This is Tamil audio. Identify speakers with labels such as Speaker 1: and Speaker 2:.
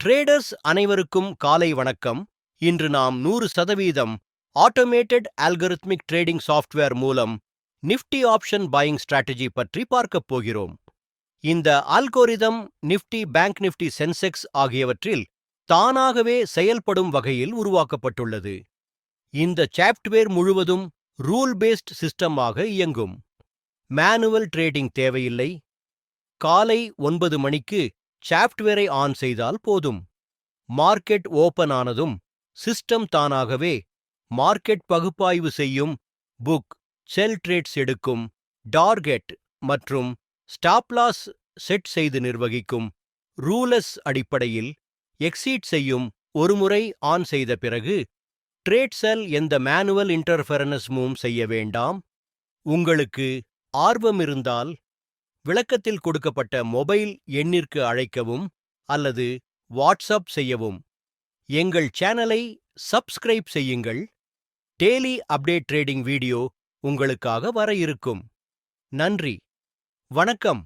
Speaker 1: ட்ரேடர்ஸ் அனைவருக்கும் காலை வணக்கம். இன்று நாம் 100% ஆட்டோமேட்டட் அல்கரித்மிக் ட்ரேடிங் சாஃப்ட்வேர் மூலம் நிஃப்டி ஆப்ஷன் பையிங் ஸ்ட்ராட்டஜி பற்றி பார்க்கப் போகிறோம். இந்த algorithm Nifty, bank Nifty, Sensex ஆகியவற்றில் தானாகவே செயல்படும் வகையில் உருவாக்கப்பட்டுள்ளது. இந்த சாஃப்ட்வேர் முழுவதும் ரூல் பேஸ்ட் சிஸ்டமாக இயங்கும். மேனுவல் ட்ரேடிங் தேவையில்லை. காலை 9 மணிக்கு சாஃப்ட்வேரை ஆன் செய்தால் போதும். மார்க்கெட் ஓபன் ஆனதும் சிஸ்டம் தானாகவே மார்க்கெட் பகுப்பாய்வு செய்யும், புக், செல் ட்ரேட்ஸ் எடுக்கும், டார்கெட் மற்றும் ஸ்டாப் லாஸ் செட் செய்து நிர்வகிக்கும். ரூலஸ் அடிப்படையில் எக்ஸீட் செய்யும். ஒருமுறை ஆன் செய்த பிறகு ட்ரேட் செல் எந்த மேனுவல் இன்டர்ஃபெரன்ஸும் செய்ய வேண்டாம். உங்களுக்கு ஆர்வம் இருந்தால் விளக்கத்தில் கொடுக்கப்பட்ட மொபைல் எண்ணிற்கு அழைக்கவும் அல்லது வாட்ஸ்அப் செய்யவும். எங்கள் சேனலை சப்ஸ்கிரைப் செய்யுங்கள். டெய்லி அப்டேட் ட்ரேடிங் வீடியோ உங்களுக்காக வர இருக்கும். நன்றி, வணக்கம்.